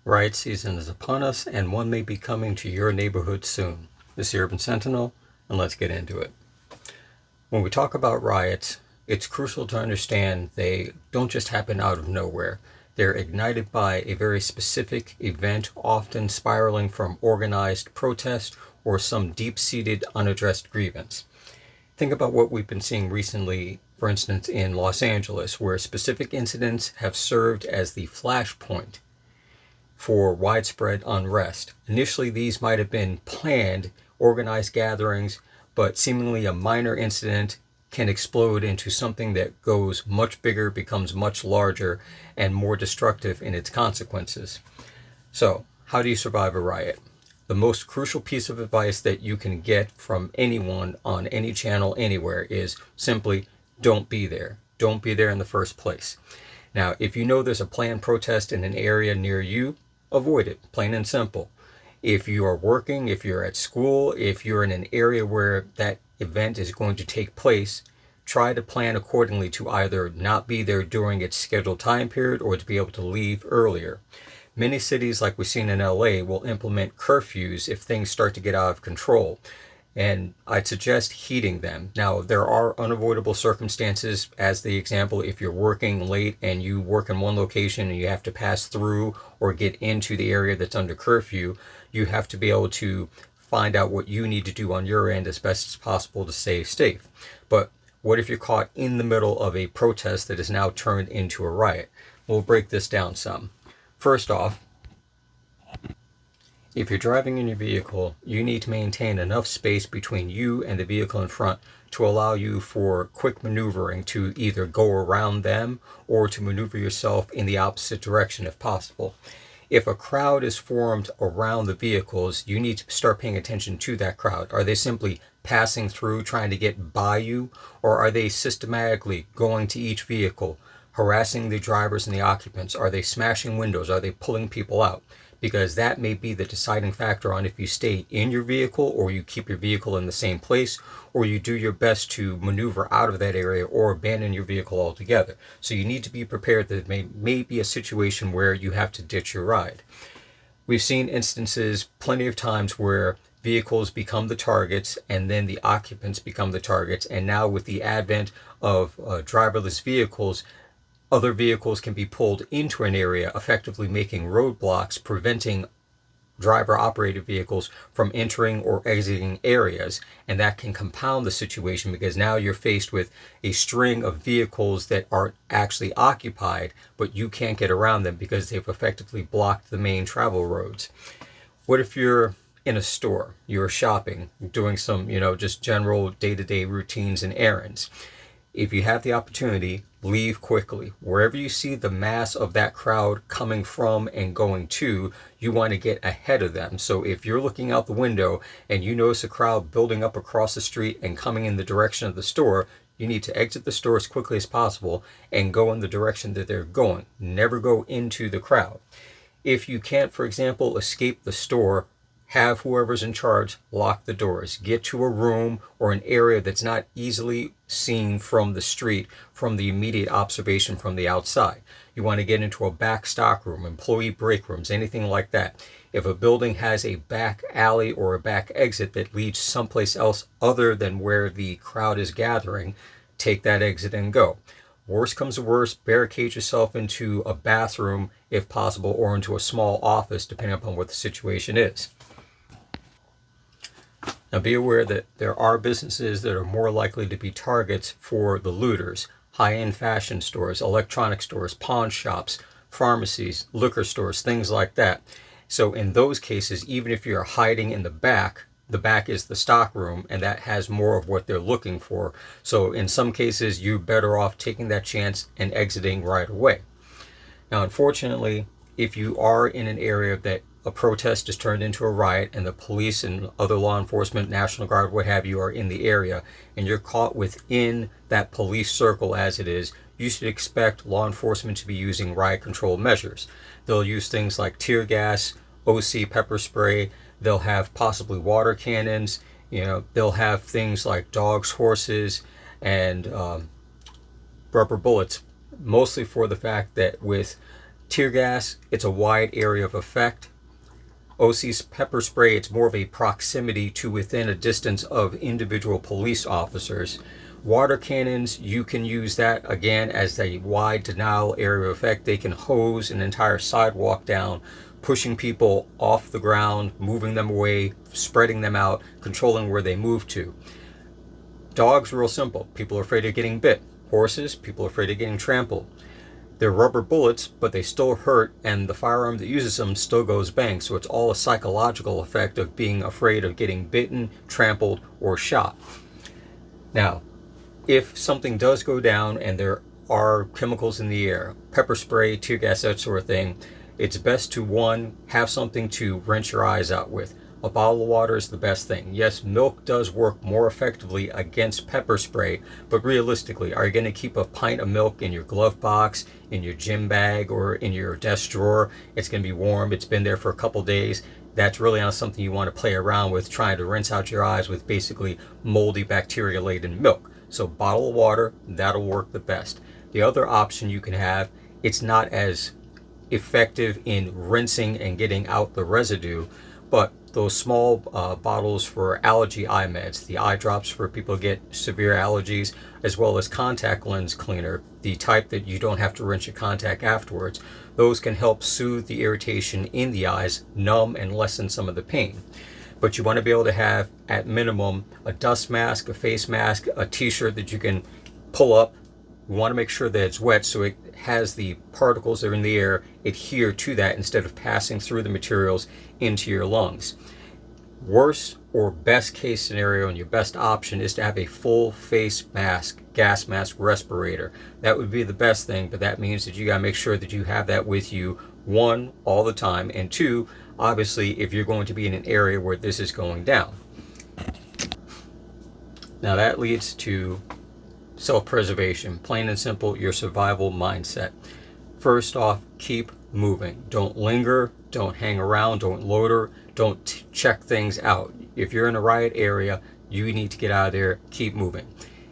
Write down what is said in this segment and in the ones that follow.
Riot season is upon us, and one may be coming to your neighborhood soon. This is the Urban Sentinel, and let's get into it. When we talk about riots, it's crucial to understand they don't just happen out of nowhere. They're ignited by a very specific event, often spiraling from organized protest or some deep-seated unaddressed grievance. Think about what we've been seeing recently, for instance, in Los Angeles, where specific incidents have served as the flashpoint for widespread unrest. Initially, these might have been planned, organized gatherings, but seemingly a minor incident can explode into something that goes much bigger, becomes much larger, and more destructive in its consequences. So, how do you survive a riot? The most crucial piece of advice that you can get from anyone on any channel anywhere is simply don't be there. Don't be there in the first place. Now, if you know there's a planned protest in an area near you, avoid it, plain and simple. If you are working, if you're at school, if you're in an area where that event is going to take place, try to plan accordingly to either not be there during its scheduled time period or to be able to leave earlier. Many cities, like we've seen in LA, will implement curfews if things start to get out of control. And I'd suggest heeding them. Now, there are unavoidable circumstances, as the example, if you're working late and you work in one location and you have to pass through or get into the area that's under curfew, you have to be able to find out what you need to do on your end as best as possible to stay safe. But what if you're caught in the middle of a protest that is now turned into a riot? We'll break this down some. First off, if you're driving in your vehicle, you need to maintain enough space between you and the vehicle in front to allow you for quick maneuvering to either go around them or to maneuver yourself in the opposite direction if possible. If a crowd is formed around the vehicles, you need to start paying attention to that crowd. Are they simply passing through, trying to get by you, or are they systematically going to each vehicle, harassing the drivers and the occupants? Are they smashing windows? Are they pulling people out? Because that may be the deciding factor on if you stay in your vehicle or you keep your vehicle in the same place or you do your best to maneuver out of that area or abandon your vehicle altogether. So you need to be prepared that there may be a situation where you have to ditch your ride. We've seen instances plenty of times where vehicles become the targets and then the occupants become the targets. And now with the advent of driverless vehicles, other vehicles can be pulled into an area, effectively making roadblocks, preventing driver-operated vehicles from entering or exiting areas. And that can compound the situation because now you're faced with a string of vehicles that aren't actually occupied, but you can't get around them because they've effectively blocked the main travel roads. What if you're in a store, you're shopping, doing some, just general day-to-day routines and errands? If you have the opportunity, leave quickly. Wherever you see the mass of that crowd coming from and going to, you want to get ahead of them. So if you're looking out the window and you notice a crowd building up across the street and coming in the direction of the store, you need to exit the store as quickly as possible and go in the direction that they're going. Never go into the crowd. If you can't, for example, escape the store, have whoever's in charge lock the doors. Get to a room or an area that's not easily seen from the street, from the immediate observation from the outside. You want to get into a back stock room, employee break rooms, anything like that. If a building has a back alley or a back exit that leads someplace else other than where the crowd is gathering, take that exit and go. Worst comes to worst, barricade yourself into a bathroom if possible or into a small office depending upon what the situation is. Now be aware that there are businesses that are more likely to be targets for the looters. High-end fashion stores, electronic stores, pawn shops, pharmacies, liquor stores, things like that. So in those cases, even if you're hiding in the back is the stock room and that has more of what they're looking for. So in some cases, you're better off taking that chance and exiting right away. Now, unfortunately, if you are in an area that a protest is turned into a riot and the police and other law enforcement, National Guard, what have you, are in the area and you're caught within that police circle as it is, you should expect law enforcement to be using riot control measures. They'll use things like tear gas, OC pepper spray, they'll have possibly water cannons, they'll have things like dogs, horses, and rubber bullets, mostly for the fact that with Tear gas, it's a wide area of effect. OC's pepper spray, it's more of a proximity to within a distance of individual police officers. Water cannons, you can use that again as a wide denial area of effect. They can hose an entire sidewalk down, pushing people off the ground, moving them away, spreading them out, controlling where they move to. Dogs, real simple. People are afraid of getting bit. Horses, people are afraid of getting trampled. They're rubber bullets, but they still hurt, and the firearm that uses them still goes bang. So it's all a psychological effect of being afraid of getting bitten, trampled, or shot. Now, if something does go down and there are chemicals in the air, pepper spray, tear gas, that sort of thing, it's best to, one, have something to rinse your eyes out with. A bottle of water is the best thing. Yes, milk does work more effectively against pepper spray, but realistically, are you going to keep a pint of milk in your glove box, in your gym bag, or in your desk drawer? It's going to be warm. It's been there for a couple days. That's really not something you want to play around with, trying to rinse out your eyes with basically moldy, bacteria-laden milk. So bottle of water, that'll work the best. The other option you can have, it's not as effective in rinsing and getting out the residue, but those small bottles for allergy eye meds, the eye drops for people who get severe allergies, as well as contact lens cleaner, the type that you don't have to rinse your contact afterwards. Those can help soothe the irritation in the eyes, numb and lessen some of the pain. But you want to be able to have, at minimum, a dust mask, a face mask, a t-shirt that you can pull up. You want to make sure that it's wet so it has the particles that are in the air adhere to that instead of passing through the materials into your lungs. Worst or best case scenario and your best option is to have a full face mask, gas mask, respirator. That would be the best thing, but that means that you got to make sure that you have that with you, one, all the time, and two, obviously, if you're going to be in an area where this is going down. Now that leads to self-preservation, plain and simple, your survival mindset. First off, keep moving. Don't linger, don't hang around, don't loiter, don't check things out. If you're in a riot area, you need to get out of there, keep moving.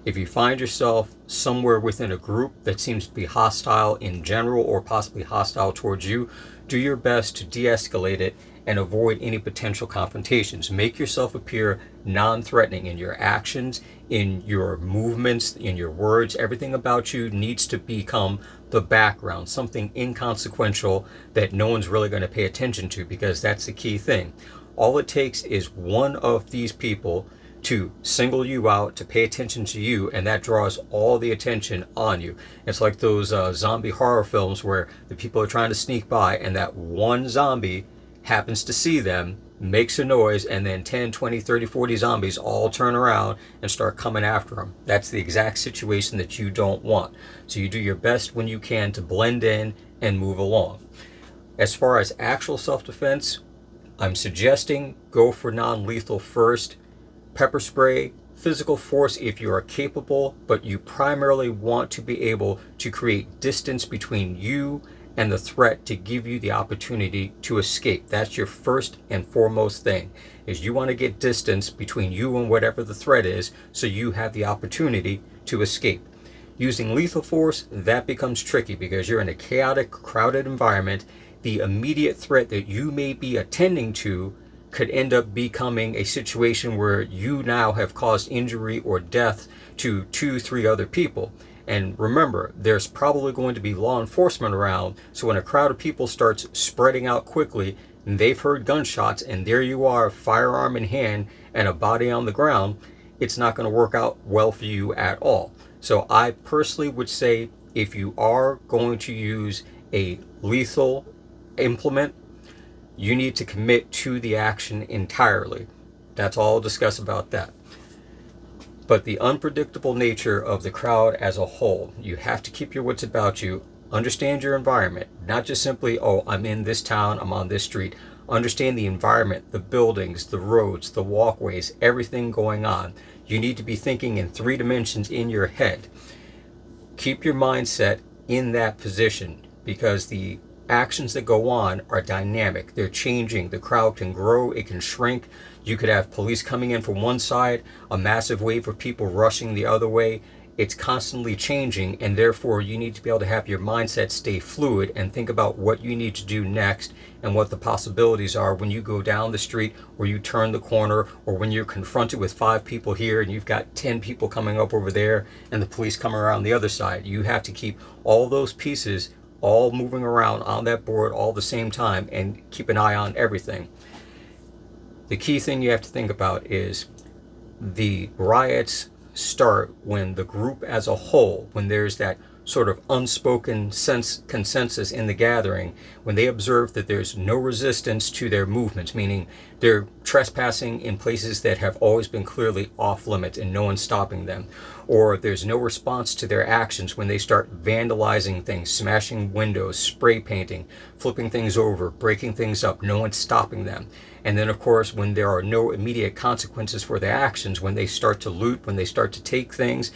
If you find yourself somewhere within a group that seems to be hostile in general or possibly hostile towards you, do your best to de-escalate it and avoid any potential confrontations. Make yourself appear non-threatening in your actions, in your movements, in your words. Everything about you needs to become the background, something inconsequential that no one's really going to pay attention to, because that's the key thing. All it takes is one of these people to single you out, to pay attention to you, and that draws all the attention on you. It's like those zombie horror films where the people are trying to sneak by and that one zombie happens to see them, makes a noise, and then 10, 20, 30, 40 zombies all turn around and start coming after them. That's the exact situation that you don't want. So you do your best when you can to blend in and move along. As far as actual self-defense, I'm suggesting go for non-lethal first. Pepper spray, physical force if you are capable, but you primarily want to be able to create distance between you and the threat to give you the opportunity to escape. That's your first and foremost thing, is you want to get distance between you and whatever the threat is so you have the opportunity to escape. Using lethal force, that becomes tricky because you're in a chaotic, crowded environment. The immediate threat that you may be attending to could end up becoming a situation where you now have caused injury or death to 2, 3 other people. And remember, there's probably going to be law enforcement around, so when a crowd of people starts spreading out quickly, and they've heard gunshots, and there you are, firearm in hand, and a body on the ground, it's not going to work out well for you at all. So I personally would say, if you are going to use a lethal implement, you need to commit to the action entirely. That's all I'll discuss about that. But the unpredictable nature of the crowd as a whole, you have to keep your wits about you. Understand your environment, not just simply, oh, I'm in this town, I'm on this street. Understand the environment, the buildings, the roads, the walkways, everything going on. You need to be thinking in 3 dimensions in your head. Keep your mindset in that position, because the actions that go on are dynamic. They're changing. The crowd can grow, it can shrink. You could have police coming in from one side, a massive wave of people rushing the other way. it's constantly changing, and therefore you need to be able to have your mindset stay fluid and think about what you need to do next and what the possibilities are when you go down the street or you turn the corner, or when you're confronted with 5 people here and you've got 10 people coming up over there and the police coming around the other side. You have to keep all those pieces all moving around on that board all at the same time and keep an eye on everything. The key thing you have to think about is the riots start when the group as a whole, when there's that sort of unspoken consensus in the gathering, when they observe that there's no resistance to their movements, meaning they're trespassing in places that have always been clearly off limits and no one's stopping them, or there's no response to their actions when they start vandalizing things, smashing windows, spray painting, flipping things over, breaking things up, no one's stopping them. And then, of course, when there are no immediate consequences for their actions, when they start to loot, when they start to take things,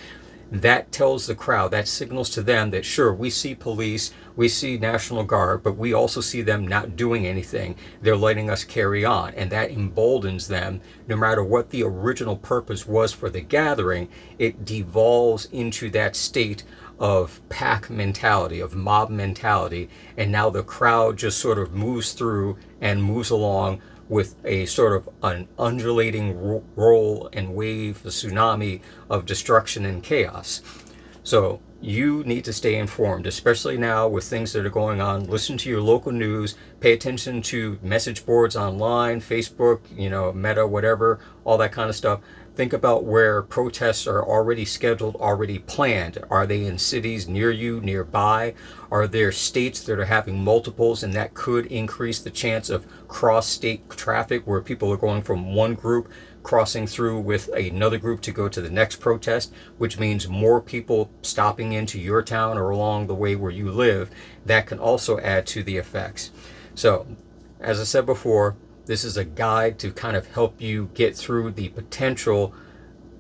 that tells the crowd, that signals to them that, sure, we see police, we see National Guard, but we also see them not doing anything. They're letting us carry on. And that emboldens them. No matter what the original purpose was for the gathering, it devolves into that state of pack mentality, of mob mentality. And now the crowd just sort of moves through and moves along with a sort of an undulating roll and wave, a tsunami of destruction and chaos. So you need to stay informed, especially now with things that are going on. Listen to your local news, pay attention to message boards online, Facebook, Meta, whatever, all that kind of stuff. Think about where protests are already scheduled, already planned. Are they in cities near you, nearby? Are there states that are having multiples, and that could increase the chance of cross-state traffic where people are going from one group crossing through with another group to go to the next protest, which means more people stopping into your town or along the way where you live. That can also add to the effects. So, as I said before, this is a guide to kind of help you get through the potential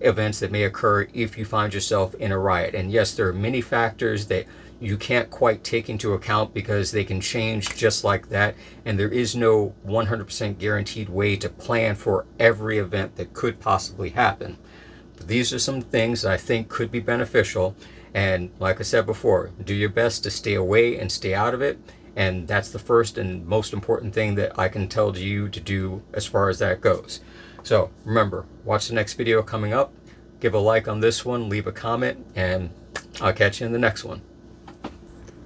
events that may occur if you find yourself in a riot. And yes, there are many factors that you can't quite take into account because they can change just like that. And there is no 100% guaranteed way to plan for every event that could possibly happen. But these are some things that I think could be beneficial. And like I said before, do your best to stay away and stay out of it. And that's the first and most important thing that I can tell you to do as far as that goes. So remember, watch the next video coming up, give a like on this one, leave a comment, and I'll catch you in the next one.